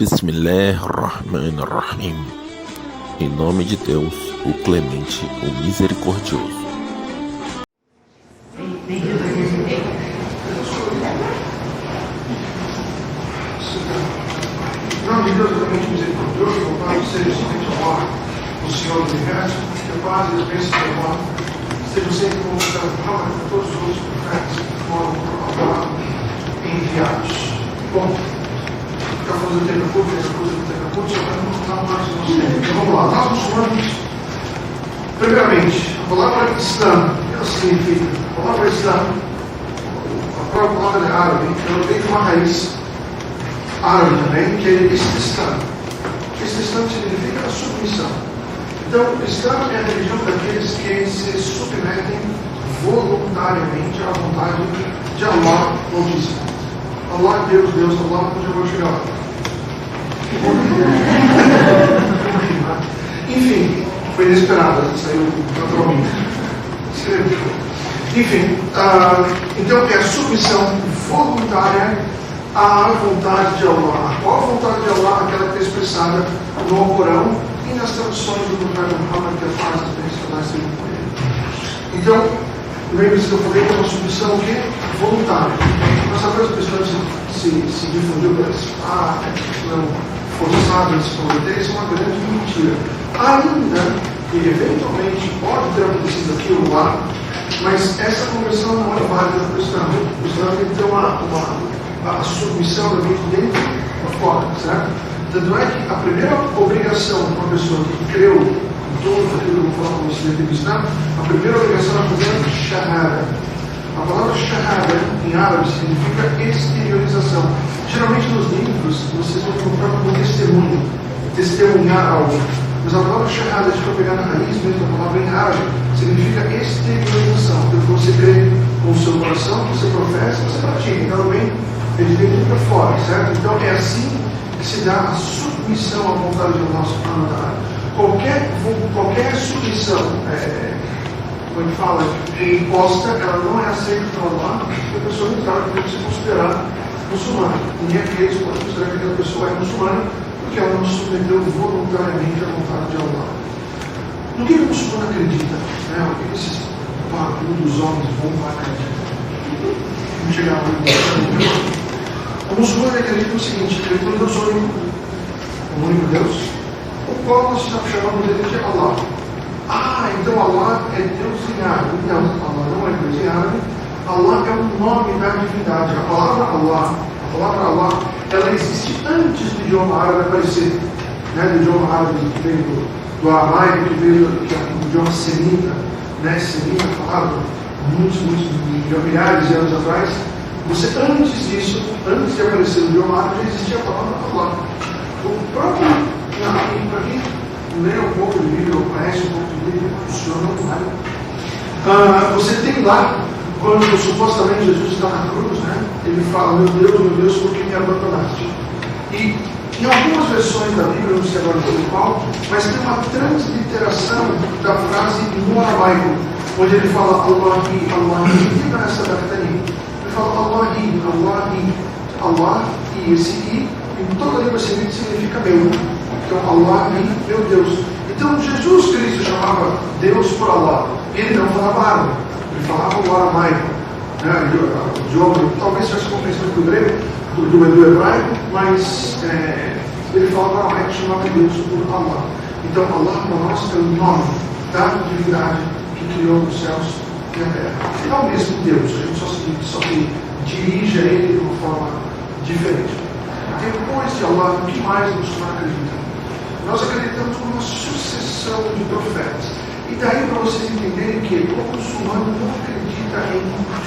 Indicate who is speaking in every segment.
Speaker 1: Bismillahirrahmanirrahim. Em nome de Deus, o Clemente, o Misericordioso.
Speaker 2: Em nome de Deus, o Clemente Misericordioso, louvado seja somente o Senhor do Universo, que a paz e as bênçãos do amor estejam sempre com todos os outros profetas que foram enviados. Bom, ficar fazendo tempo curto, só para não contar mais no nosso tempo. Então vamos lá, nós muçulmanos, primeiramente, a palavra Islã, o que ela significa? A palavra Islã, a própria palavra é árabe, ela tem uma raiz árabe também, que é Islam. Islam significa a submissão. Então, o Islã é a religião daqueles que se submetem voluntariamente à vontade de Allah Altíssimo. Allah, Deus, Allah, onde eu vou chegar lá. Enfim, foi inesperado, saiu naturalmente. Escreveu. Enfim, então é a submissão voluntária à vontade de Allah. Qual a vontade de Allah? Aquela que é expressada no Alcorão e nas traduções do profeta Muhammad, que faz as bênçãos sejam com ele. Então, lembre-se que eu falei que é uma submissão o quê? Voluntária. Nós sabemos que pessoas se difundiu pelas não forçadas a se converter, isso é uma grande mentira. Ainda que eventualmente pode ter acontecido aqui ou lá, mas essa conversão não é válida para o Islã. O Islã tem que ter a submissão da mente dentro e fora, certo? Tanto é que a primeira obrigação de uma pessoa que creu em todo aquilo que eu vou falar com você do Islã, a primeira obrigação é fazer shahada. A palavra shahada em árabe significa exteriorização. Geralmente nos livros vocês vão encontrar como testemunho, testemunhar algo. Mas a palavra shahada, se for pegar na raiz mesmo, a palavra em árabe, significa exteriorização. Então você crê com o seu coração, você professa, você pratica. Então bem, ele vem para fora, certo? Então é assim que se dá a submissão à vontade do nosso plano da área. Qualquer submissão, como ele fala, imposta, ela não é aceita por Allah, porque a pessoa não sabe que deve se considerar muçulmana. Ninguém aqui pode considerar que aquela pessoa é muçulmana, porque ela não se submeteu voluntariamente à vontade de Allah. No que o muçulmano acredita? Né? O que esses barulhos homens vão acreditar? Vamos chegar lá. O muçulmano acredita no seguinte: acredita no Deus único, o único Deus, o qual nós estamos chamando dele de Allah. Então Allah é Deus em árabe. Não, Allah não é Deus em árabe. Allah é o nome da divindade. A palavra Allah, ela existe antes do idioma árabe aparecer. Né? Do idioma árabe que veio do aramaico, que veio do idioma semita, né? Semita falado muitos milhares de anos atrás. Você, antes disso, antes de aparecer o idioma árabe, já existia a palavra Allah. O próprio, para quem lê um pouco de livro, ou conhece um pouco de livro, funciona muito mais. Você tem lá, quando supostamente Jesus está na cruz, né? Ele fala: meu Deus, por que me abandonaste? E em algumas versões da Bíblia, não sei agora qual, mas tem uma transliteração da frase no aramaico, onde ele fala Allahi, fica nessa adaptaria. Ele fala Allahi, Allah, e esse I, em toda a língua semita significa meu. Então, Allahi, meu Deus. Então, Jesus Cristo chamava Deus por Allah. E ele não falava árabe, ele falava o aramaico. Né? O idioma, talvez tivesse compreensão do grego, do hebraico, mas ele falava aramaico, chamava Deus por Allah. Então, Allah para nós é o nome da divindade que criou os céus e a terra. É o mesmo Deus, a gente só que dirige a ele de uma forma diferente. Depois de Allah, o que mais o muçulmano acredita? Nós acreditamos numa sucessão de profetas. E daí para vocês entenderem que o muçulmano não acredita em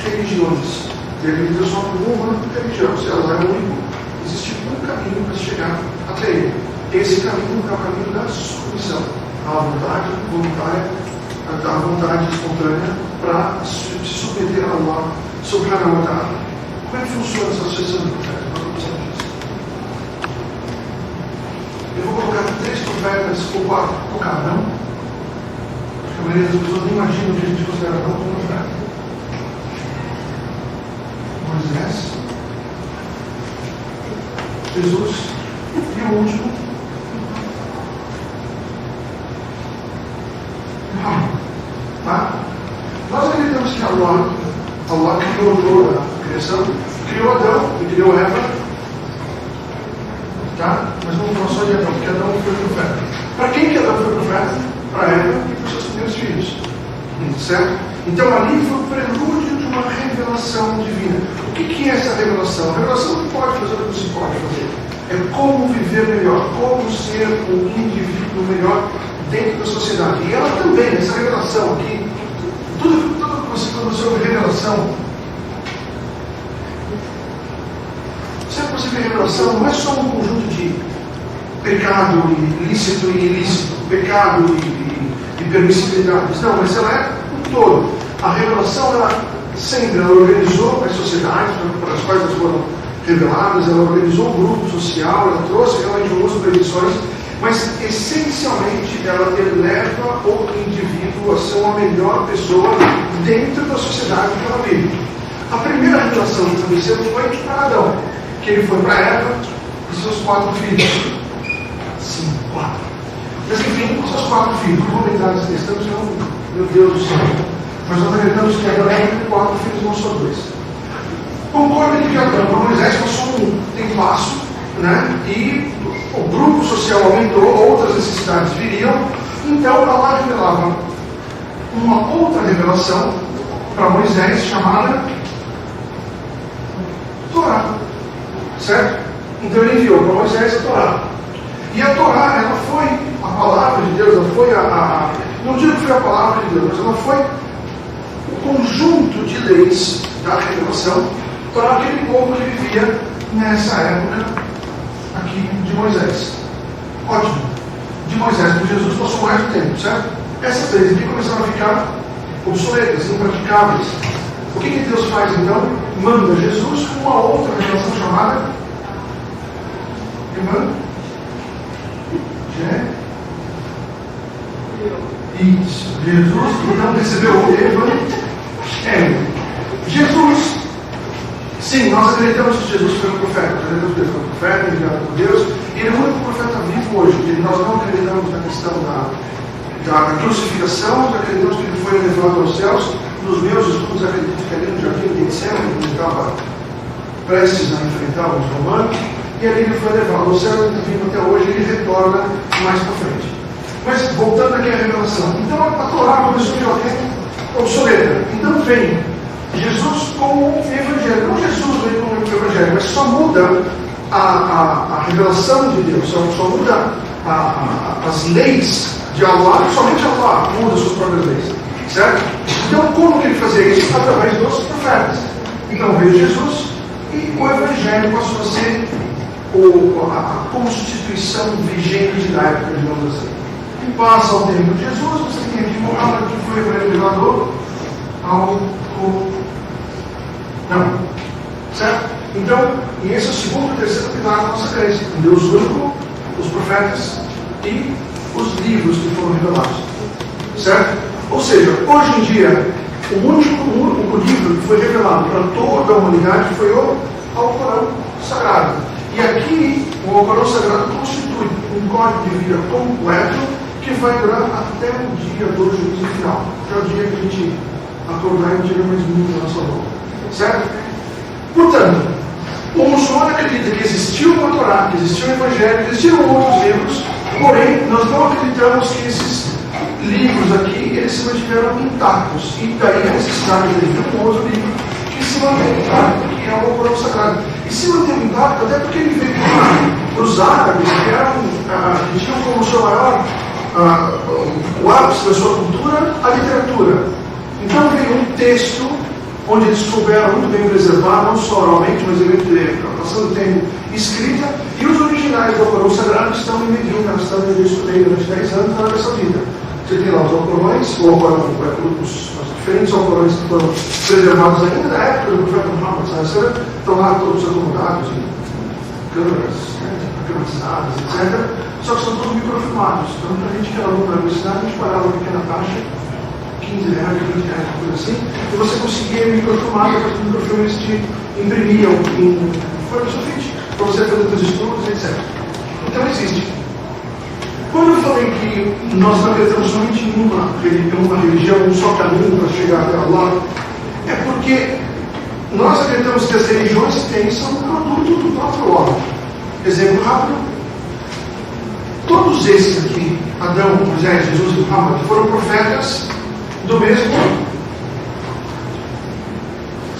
Speaker 2: religiões. Ele acredita só em uma religião. Se Allah é único, existe um caminho para chegar até ele. Esse caminho é o caminho da submissão à vontade voluntária, à vontade espontânea, para se submeter a Allah subhanahu wa ta'ala. Como é que funciona essa sucessão de profetas? Eu vou colocar 3 profetas ou 4, colocar não. Porque a maioria das pessoas não imagina o que a gente considera não como profeta. Moisés, Jesus e E o último, tá? Nós acreditamos que Allah criou toda a criação, criou Adão e criou Eva, tá? Mas não falou só de Adão, porque Adão foi profeta. Para quem que Adão foi profeta? Para Eva e para os seus primeiros filhos, certo? Então ali foi o prelúdio de uma revelação divina. O que é essa revelação? A revelação não pode fazer o que não se pode fazer. É como viver melhor, como ser um indivíduo melhor dentro da sociedade. E ela também, essa revelação aqui, tudo que você falou sobre revelação, sempre que você vê revelação, não é só um conjunto de pecado lícito e ilícito, pecado e permissibilidades. Não, mas ela é um todo. A revelação, ela sempre organizou as sociedades para as quais elas foram reveladas, ela organizou um grupo social, ela trouxe religiosas predições, mas essencialmente ela eleva o indivíduo a ser uma melhor pessoa dentro da sociedade que ela vive. A primeira revelação que aconteceu foi para Adão, que ele foi para Eva e seus 4 filhos. Sim, 4. Mas enfim, seus 4 filhos. Não vou entrar nessa questão, senão, meu Deus do céu. Mas nós acreditamos que Adão teve 4 filhos, não só 2. Concorda que Adão para Moisés passou tem passo, né? E o grupo social aumentou, outras necessidades viriam, então Allah revelava uma outra revelação para Moisés chamada Torá, certo? Então ele enviou para Moisés a Torá. E a Torá, ela foi a palavra de Deus, ela foi não digo que foi a palavra de Deus, mas ela foi o conjunto de leis da revelação para aquele povo que vivia nessa época aqui de Moisés. Ótimo. De Moisés para Jesus passou mais do tempo, certo? Essas leis aqui começaram a ficar obsoletas, impraticáveis. O que Deus faz então? Manda Jesus com uma outra revelação chamada Isso. Jesus então recebeu o Evangelho. Jesus, sim, nós acreditamos que Jesus foi um profeta, nós acreditamos que ele foi um profeta, enviado por Deus, e ele é o único profeta vivo hoje. Nós não acreditamos na questão da crucificação, nós acreditamos que ele foi elevado aos céus. Nos meus estudos, acredito que ali no jardim de Getsemane, ele estava prestes a enfrentar os romanos, e ali ele foi levado ao céu, ele está vivo até hoje, e ele retorna mais para frente. Mas voltando aqui à revelação, então a Torá começou a ficar obsoleta. Então vem Jesus como o Evangelho. Não Jesus vem como o Evangelho, mas só muda a revelação de Deus, só muda as leis de Allah, somente Allah muda suas próprias leis. Certo? Então como que ele fazia isso? Através dos profetas. Então veio Jesus e o Evangelho passou a ser a constituição vigente da época, digamos assim. Passa o tempo de Jesus, você tem aqui Muhammad, que foi o revelador não. Certo? Então, e esse é o segundo e terceiro pilar da nossa crença. Deus único, os profetas e os livros que foram revelados. Certo? Ou seja, hoje em dia, o único livro que foi revelado para toda a humanidade foi o Alcorão Sagrado. E aqui, o Alcorão Sagrado constitui um código de vida completo que vai durar até o dia do juízo final. Até o dia que a gente acordar e não tiver mais muito na nossa volta. Certo? Portanto, o muçulmano acredita que existiu uma Torá, que existiu o Evangelho, que existiram outros livros, porém, nós não acreditamos que esses livros aqui, eles se mantiveram intactos. E daí a necessidade de ter um outro livro que se mantém intacto, que é o Alcorão Sagrado. E se mantém intacto até porque ele veio para os árabes, que tinham como seu maior o ápice da sua cultura, a literatura. Então veio um texto onde eles souberam muito bem preservar, não só oralmente, mas passando o tempo escrita, e os originais do Alcorão Sagrado estão em Medina, na cidade onde eu estudei durante 10 anos, na Arábia Saudita. Você tem lá os Alcorões, os diferentes Alcorões que foram preservados ainda na época do profeta Muhammad, estão lá todos acomodados em câmeras, climatizadas, etc. Só que são todos microfilmados. Então, para a gente que era aluno na universidade, a gente pagava uma pequena taxa, R$15, R$20, uma coisa assim, e você conseguia microfilmar, porque os microfilmes te imprimiam em folha de sulfite, para você fazer os estudos, etc. existe. Quando eu falei que nós não acreditamos somente em uma religião, um só caminho para chegar até Allah, é porque nós acreditamos que as religiões que tem são um produto do próprio homem. Exemplo rápido: todos esses aqui, Adão, Moisés, Jesus e Muhammad, foram profetas do mesmo ano.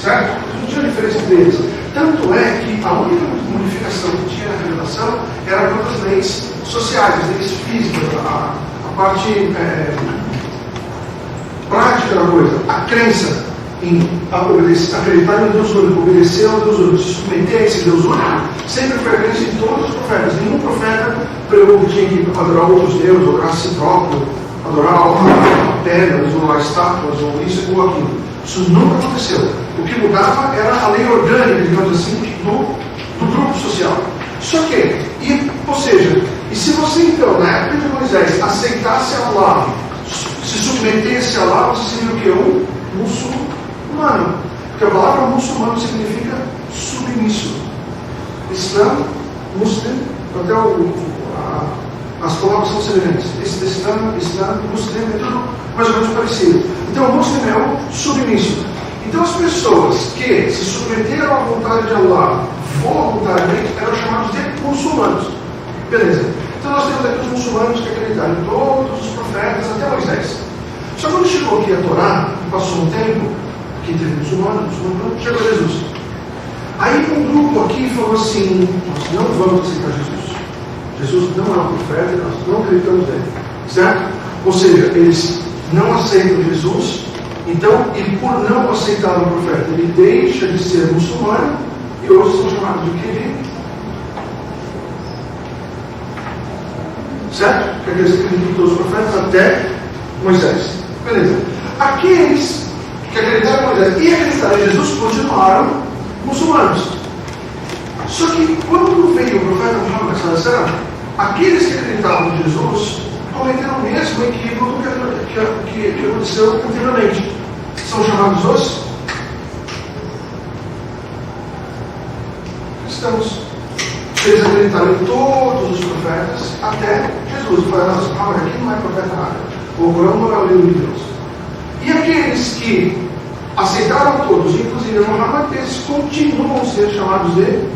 Speaker 2: Certo? Não tinha diferença entre eles. Tanto é que a única modificação que tinha na revelação era quanto às leis sociais, as leis físicas, a parte prática da coisa, a crença em acreditar em Deus único, obedecer ao Deus único, se submeter a esse Deus único, sempre foi a crença de todos os profetas. Nenhum profeta pregou que tinha que adorar outros deuses, adorar a si próprio, adorar pedras, ou estátuas, ou isso ou aquilo. Isso nunca aconteceu. O que mudava era a lei orgânica, digamos assim, do grupo social. Só que, ou seja, e se você então, na época de Moisés, aceitasse Allah, se submetesse a Allah, você seria o quê? Um muçulmano. Porque a palavra muçulmano significa submisso. Islã, muslim, até as palavras são semelhantes. Islã, muslim, é tudo mais ou menos parecido. Então, o muslim é o submisso. Então, as pessoas que se submeteram à vontade de Allah voluntariamente eram chamados de muçulmanos. Beleza. Então, nós temos aqui os muçulmanos que acreditaram em todos os profetas, até Moisés. Só que quando chegou aqui a Torá, passou um tempo, aqui teve muçulmano, chegou Jesus. Aí um grupo aqui falou assim: nós não vamos aceitar Jesus. Jesus não é um profeta, nós não acreditamos nele. Certo? Ou seja, eles não aceitam Jesus. Então, e por não aceitar o profeta, ele deixa de ser muçulmano e hoje são chamados de quê? Certo? Porque eles acreditam em todos os profetas até Moisés. Beleza. Aqueles que acreditaram em Moisés e acreditaram em Jesus continuaram muçulmanos. Só que quando veio o profeta Muhammad, aqueles que acreditavam em Jesus cometeram o mesmo equívoco que aconteceu anteriormente. São chamados os cristãos. Eles acreditaram em todos os profetas até Jesus. E falaram: nossa, calma, aqui não é profeta nada. O Corão não é o livro de Deus. E aqueles que aceitaram todos, inclusive Muhammad, eles continuam a ser chamados de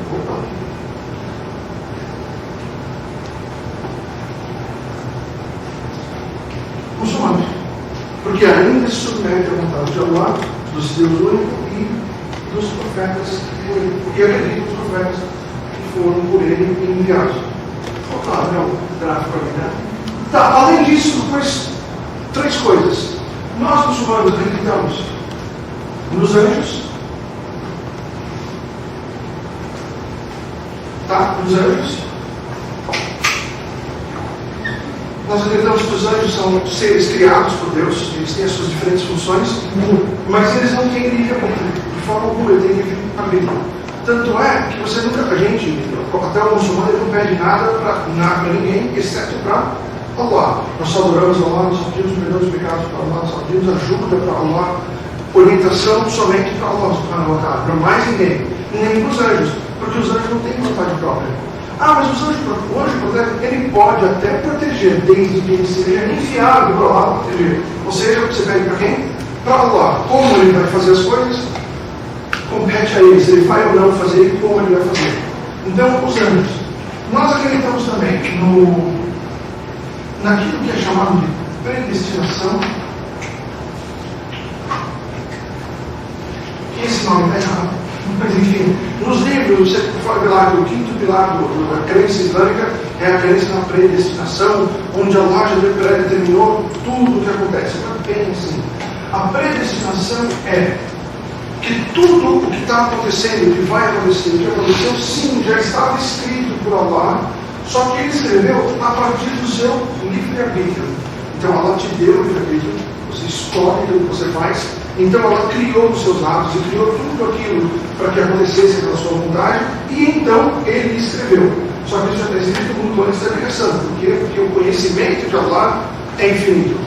Speaker 2: muçulmanos. Porque ainda se submete à vontade de Allah, dos Deus único e dos profetas e acreditam nos profetas que foram por ele enviados. Claro, não, tráfico ali, né? Tá, além disso, depois, três coisas. Nós, muçulmanos, acreditamos nos anjos. Tá? Nos anjos. Nós acreditamos que os anjos são seres criados por Deus, eles têm as suas diferentes funções, mas eles não têm livre-arbítrio, de forma alguma eles têm livre-arbítrio. Tanto é que você nunca, a gente, até o muçulmano, ele não pede nada para ninguém, exceto para Allah. Nós só adoramos Allah, nós só pedimos perdão dos pecados para Allah, nós só pedimos ajuda para Allah, orientação somente para Allah, para mais ninguém, e nem para os anjos, porque os anjos não têm vontade própria. Mas o anjo, ele pode até proteger, desde que ele seja enviado para Allah para proteger. Ou seja, você pede para quem? Para Allah. Como ele vai fazer as coisas? Compete a ele, se ele vai ou não fazer e como ele vai fazer. Então, os anjos. Nós acreditamos também naquilo que é chamado de predestinação. Esse nome está errado. Mas enfim, nos livros, você pode ver lá que o quinto pilar da crença islâmica é a crença na predestinação, onde Allah já predeterminou tudo o que acontece. Mas bem assim, a predestinação é que tudo o que está acontecendo, o que vai acontecer, o que aconteceu, sim, já estava escrito por Allah, só que ele escreveu a partir do seu livre-arbítrio. Então Allah te deu o livre-arbítrio, você escolhe aquilo que você faz. Então ela criou os seus atos e criou tudo aquilo para que acontecesse pela sua vontade, e então ele escreveu. Só que isso já está escrito muito antes da criação, porque o conhecimento de Allah é infinito,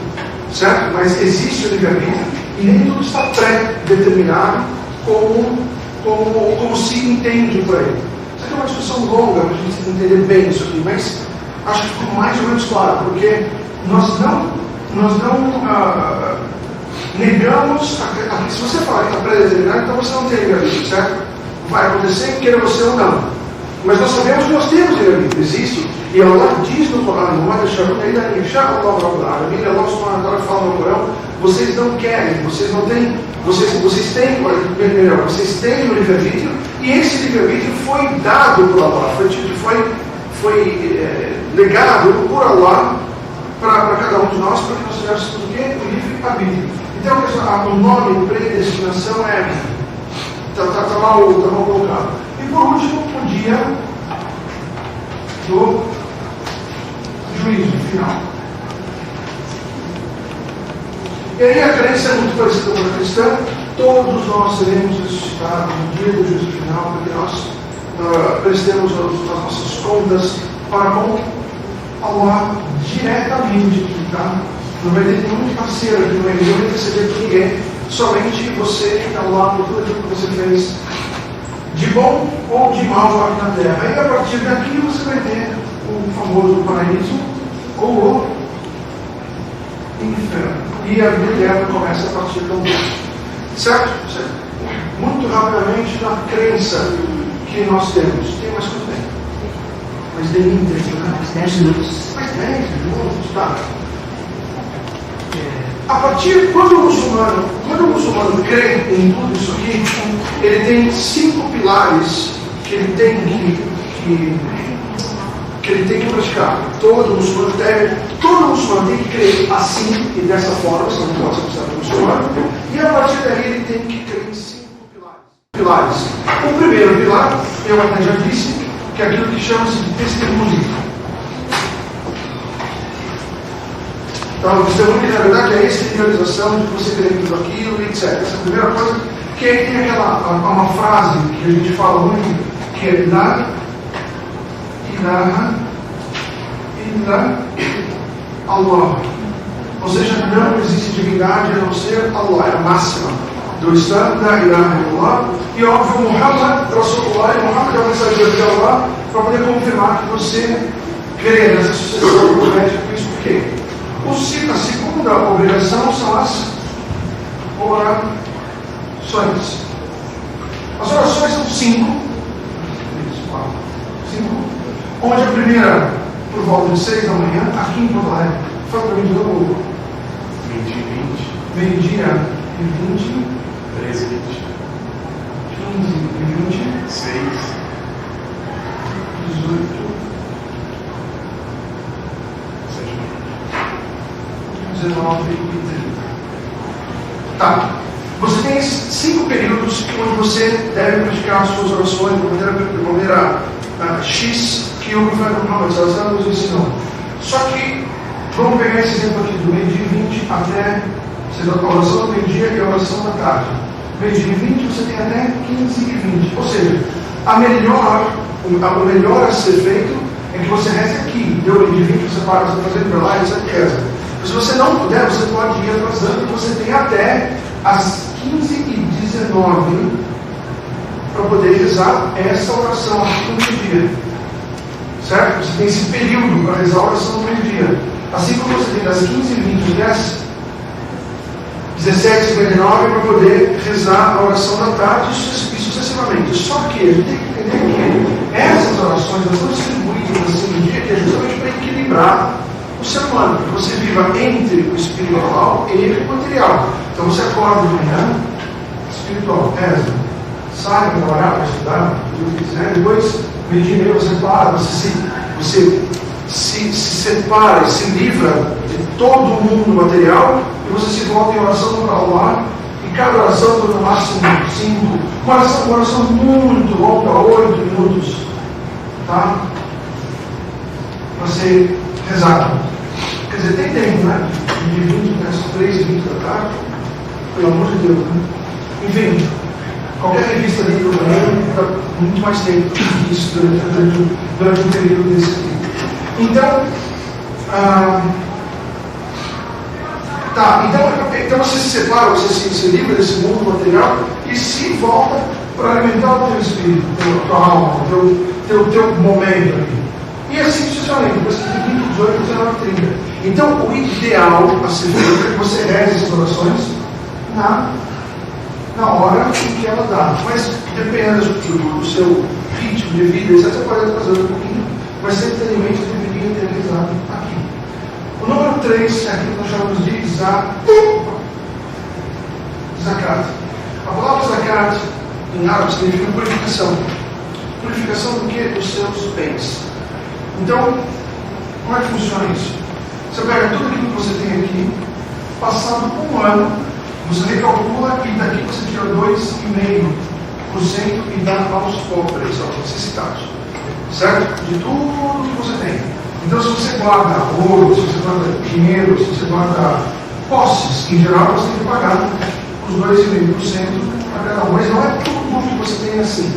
Speaker 2: certo? Mas existe o livre-arbítrio e nem tudo está pré-determinado como se entende por aí. Isso aqui é uma discussão longa para a gente entender bem isso aqui, mas Acho que ficou mais ou menos claro, porque nós não negamos, se você falar que está pré-determinado, então você não tem livre-arbítrio, certo? Vai acontecer, queira você ou não. Mas nós sabemos que nós temos livre-arbítrio, existe, e Allah diz no Corão, fala no Corão, vocês não querem, vocês têm o livre-arbítrio, e esse livre-arbítrio foi dado por Allah, foi legado por Allah para cada um de nós, para que nós tivéssemos o quê? O livre-arbítrio. Então, o nome predestinação está mal colocado. E por último, o dia do juízo final. E aí a crença é muito parecida com a cristã. Todos nós seremos ressuscitados no dia do juízo final, porque nós prestemos as nossas contas para com Allah diretamente, tá? Não vai ter nenhum parceiro aqui, não vai receber por ninguém, somente você e Allah por tudo aquilo que você fez de bom ou de mal aqui na terra. E a partir daqui você vai ter o famoso paraíso ou o inferno. E a vida começa a partir do mundo. Certo? Muito rapidamente na crença que nós temos. Tem mais quanto tempo? Mais de íntegro, né?
Speaker 3: Mais 10 minutos.
Speaker 2: Mais 10 minutos, tá? A partir, quando o muçulmano crê em tudo isso aqui, ele tem 5 pilares que ele tem que praticar. Todo muçulmano tem que crer assim e dessa forma, senão não pode ser considerado muçulmano. E a partir daí ele tem que crer em 5 pilares. O primeiro pilar, eu até já disse, que é aquilo que chama-se de testemunho. Então, o testemunho, na verdade, é a exteriorização de que você crê em tudo aquilo, etc. Essa é a primeira coisa. Que aí tem uma frase que a gente fala muito, que é La ilaha illa Allah. Ou seja, não existe divindade a não ser Allah, é a máxima do Islã, La ilaha illallah. E óbvio, Muhammad, Rasulullah, Muhammad é o mensageiro de Allah, para poder confirmar que você crê nessa sucessão profética. Isso por quê? A segunda obrigação são as orações. As orações são 5. Onde a primeira, por volta de 6 da manhã, aqui em Porto Alegre. Fala para mim de novo. Meio-dia e 20.
Speaker 4: 13 e 20.
Speaker 2: 15 e 20.
Speaker 4: 6.
Speaker 2: 18. 19 e 30. Tá. Você tem 5 períodos onde você deve praticar as suas orações de maneira X que o profeta Muhammad nos ensinou. Só que, vamos pegar esse exemplo aqui do meio-dia e 20 até a oração do meio-dia e a oração da tarde. Meio-dia e 20 você tem até 15 e 20. Ou seja, o melhor a ser feito é que você reze aqui. Deu meio-dia e 20, você para, você fazer para lá e você reza. Se você não puder, você pode ir atrasando, você tem até as 15 e 19 para poder rezar essa oração aqui no meio-dia. Certo? Você tem esse período para rezar a oração no meio-dia. Assim como você tem das 15 e 20 às 17 e 59 para poder rezar a oração da tarde e sucessivamente. Só que a gente tem que entender que essas orações são distribuídas assim no dia, que é justamente para equilibrar o ser humano, que você viva entre o espiritual e o material. Então você acorda de manhã, espiritual, reza, sai para trabalhar, para estudar, o que quiser, depois, meio-dia e meio, você para, você se separa e se livra de todo o mundo material e você se volta em oração para Allah, e cada oração dura no máximo 5, uma oração muito longa, 8 minutos, tá? Para ser rezado. Quer dizer, tem tempo, né? De 20 até 3 e 20 da tarde, pelo amor de Deus, né? Enfim, qualquer revista ali do mundo dá muito mais tempo que isso durante um período desse tempo. Então, então você se separa, você se livra desse mundo material e se volta para alimentar o teu espírito, a tua alma, o teu momento ali. E assim sucessivamente, depois que 18, 19, 30. Então, o ideal a ser feito é que você reze as orações na hora em que ela dá. Mas, dependendo do seu ritmo de vida, etc., você pode fazer um pouquinho, mas sempre ter em mente que deveria ter realizado aqui. O número 3 é aquilo que nós chamamos de zakat. A palavra zakat em árabe significa purificação. Purificação do que? Dos seus bens. Então, como é que funciona isso? Você pega tudo aquilo que você tem aqui, passado um ano, você recalcula e daqui você tira 2,5% e dá aos pobres, aos necessitados. Certo? De tudo que você tem. Então, se você guarda ouro, se você guarda dinheiro, se você guarda posses, em geral, você tem que pagar os 2,5% para cada um. Mas não é tudo que você tem assim.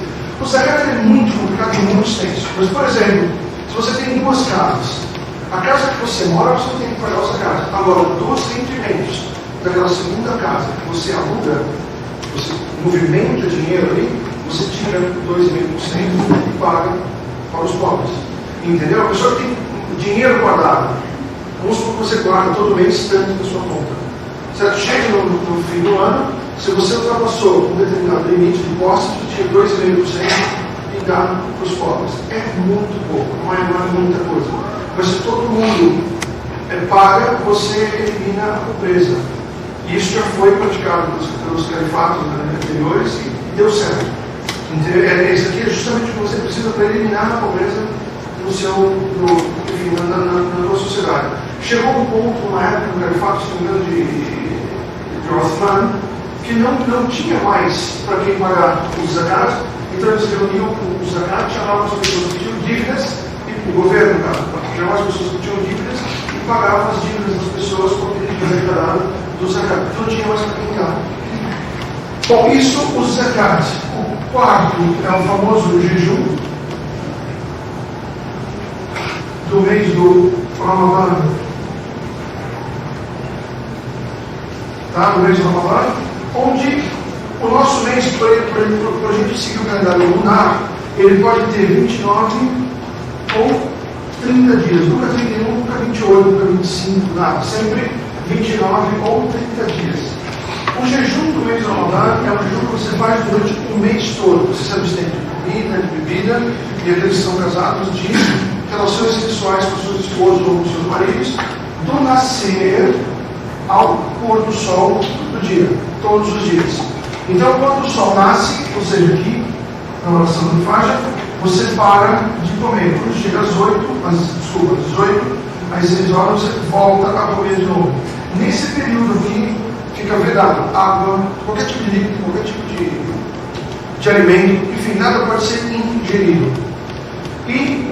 Speaker 2: O zakat é muito complicado e muito extenso. Mas, por exemplo, se você tem 2 casas, a casa que você mora, você não tem que pagar o zakat. Agora, dos rendimentos daquela segunda casa que você aluga, você movimenta dinheiro ali, você tira 2,5% e paga para os pobres. Entendeu? A pessoa que tem dinheiro guardado, vamos supor que você guarda todo mês tanto da sua conta. Certo? Chega no fim do ano, se você ultrapassou um determinado limite de posses, você tira 2,5% e dá para os pobres. É muito pouco, não é muita coisa. Mas se todo mundo paga, você elimina a pobreza. E isso já foi praticado pelos califatos anteriores e deu certo. Isso aqui é justamente o que você precisa para eliminar a pobreza na sua sociedade. Chegou um ponto, uma época, no califato, se não me engano, de Othman, que não tinha mais para quem pagar os zakat, então eles reuniam os zakat, chamavam as pessoas que tinham dívidas, e o governo, chamavam as pessoas que tinham dívidas e pagavam as dívidas das pessoas com aquele que arrecadaram do zakat. Não tinha mais para quem dar. Bom, isso, o zakat. O quarto é o famoso jejum do mês do Ramadan. Tá? No mês do Ramadan, onde o nosso mês, para a gente seguir o calendário lunar, ele pode ter 29 ou 30 dias, nunca 31, nunca 28, nunca 25, nada, sempre 29 ou 30 dias. O jejum do mês do Ramadan é um jejum que você faz durante o mês todo. Você se abstém de comida, de bebida, e aqueles que são casados de relações sexuais com seus esposos ou com seus maridos, do nascer ao pôr do sol do dia, todos os dias. Então, quando o sol nasce, ou seja, aqui, na oração do Fajr, você para de comer. Quando chega às 18, às 6 horas, você volta a comer de novo. Nesse período aqui, fica vedado água, qualquer tipo de líquido, qualquer tipo de alimento, enfim, nada pode ser ingerido. E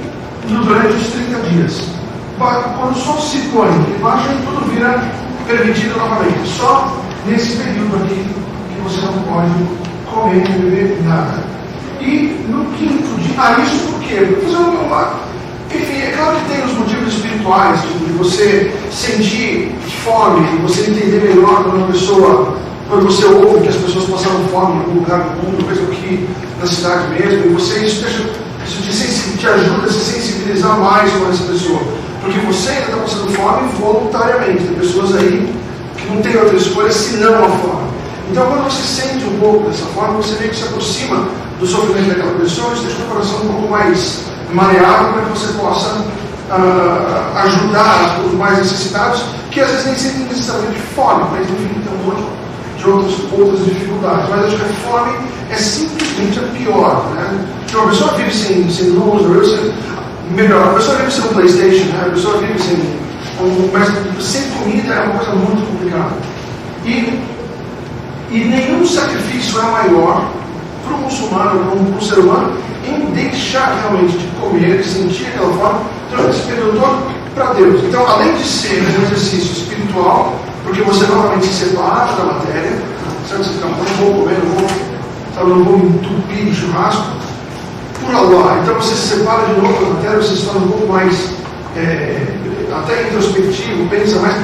Speaker 2: durante os 30 dias. Quando o sol se põe embaixo, tudo vira permitido novamente. Só nesse período aqui que você não pode comer nem beber nada. E no quinto dia, isso por quê? Enfim, é claro que tem os motivos espirituais, tipo, de você sentir fome, de você entender melhor quando você ouve que as pessoas passaram fome em algum lugar do mundo, mesmo aqui na cidade mesmo, e isso te ajuda a se sensibilizar mais com essa pessoa. Porque você ainda está passando fome voluntariamente. Tem pessoas aí que não têm outra escolha senão a fome. Então, quando você sente um pouco dessa forma, você meio que se aproxima do sofrimento daquela pessoa, e deixa o coração um pouco mais mareado para que você possa ajudar os mais necessitados, que às vezes nem sempre necessariamente fome, mas enfim, tem um monte de outras dificuldades. Mas acho que a fome é simplesmente a pior. Né? Então, a pessoa vive sem luz, a pessoa vive sem um PlayStation, né? A pessoa vive mas sem comida é uma coisa muito complicada. E nenhum sacrifício é maior para o muçulmano, para um ser humano, em deixar realmente de comer, de sentir aquela forma, durante esse período todo para Deus. Então, além de ser um exercício espiritual, porque você novamente se separa da matéria, sabe? Você fica, não vou comer, não vou me entupir de churrasco, por Allah. Então você se separa de novo da matéria, você se torna um pouco mais até introspectivo, pensa mais,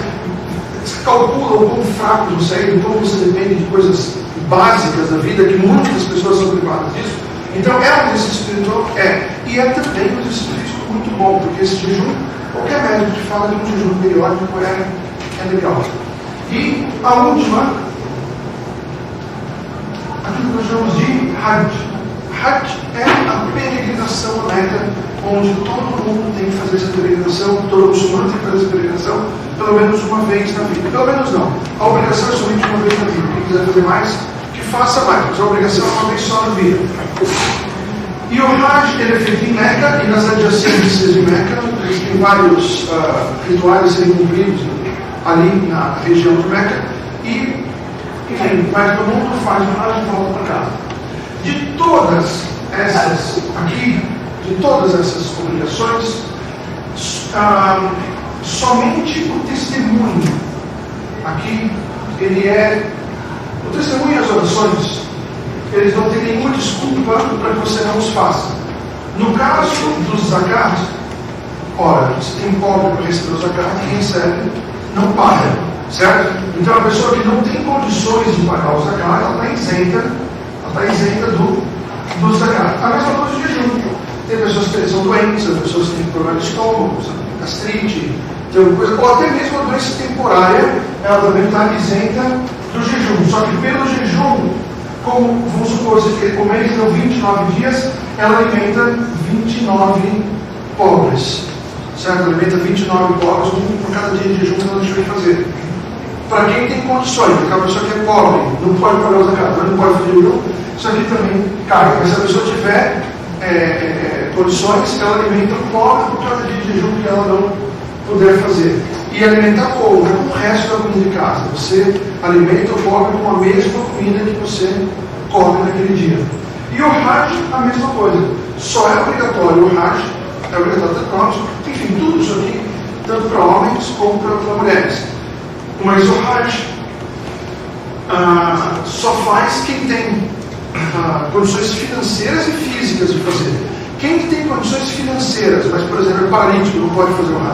Speaker 2: calcula o quão fraco você é, o quão você depende de coisas básicas da vida, que muitas pessoas são privadas disso. Então é um exercício espiritual? É. E é também um exercício físico muito bom, porque esse jejum, qualquer médico que fala de um jejum periódico é legal. E a última, aquilo que nós chamamos de Hajj. Hajj é a peregrinação a Meca, onde todo mundo tem que fazer essa peregrinação, todo muçulmano tem que fazer essa peregrinação pelo menos uma vez na vida. Pelo menos não. A obrigação é somente uma vez na vida. Quem quiser fazer mais, que faça mais, mas a obrigação é uma vez só na vida. E o Hajj, ele é feito em Meca e nas adjacências de Meca. Existem vários rituais a serem cumpridos ali na região de Meca. E, enfim, mas todo mundo faz o Hajj e volta para casa. De todas essas obrigações, somente o testemunho aqui, o testemunho e as orações, eles não têm nenhuma desculpa para que você não os faça. No caso dos zakat, ora, se tem pobre para receber o zakat, quem recebe não paga, certo? Então a pessoa que não tem condições de pagar o zakat, ela está isenta do zakat. A mesma coisa do jejum. Tem pessoas que são doentes, tem pessoas que têm problema de estômago, gastrite, tem alguma coisa, ou até mesmo a doença temporária, ela também está isenta do jejum. Só que pelo jejum, como vamos supor, como eles dão 29 dias, ela alimenta 29 pobres. Certo? Alimenta 29 pobres, um por cada dia de jejum que ela deixou de fazer. Para quem tem condições, porque a pessoa que é pobre, não pode pagar os zakat, não pode fazer jejum, isso aqui também cai. Mas se a pessoa tiver condições, ela alimenta o pobre por cada dia de jejum que ela não puder fazer. E alimentar o pobre com o resto da comida de casa. Você alimenta o pobre com a mesma comida que você come naquele dia. E o Hajj, a mesma coisa. Só é obrigatório o Hajj, é obrigatório tanto para homens, enfim, tudo isso aqui, tanto para homens como para mulheres. Mas o Hajj só faz quem tem condições financeiras e físicas de fazer. Quem tem condições financeiras, mas por exemplo é paralítico, não pode fazer o Hajj,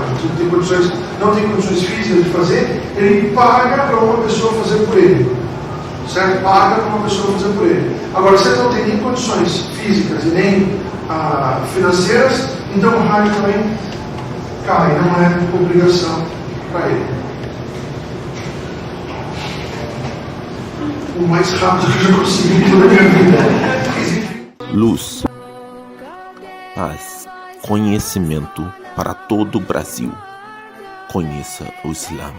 Speaker 2: não tem condições físicas de fazer, ele paga para uma pessoa fazer por ele. Certo? Paga para uma pessoa fazer por ele. Agora, se ele não tem nem condições físicas e nem financeiras, então o Hajj também cai, não é obrigação para ele. O mais rápido que eu já consegui em toda a minha vida.
Speaker 1: Luz, paz, conhecimento para todo o Brasil. Conheça o Islã.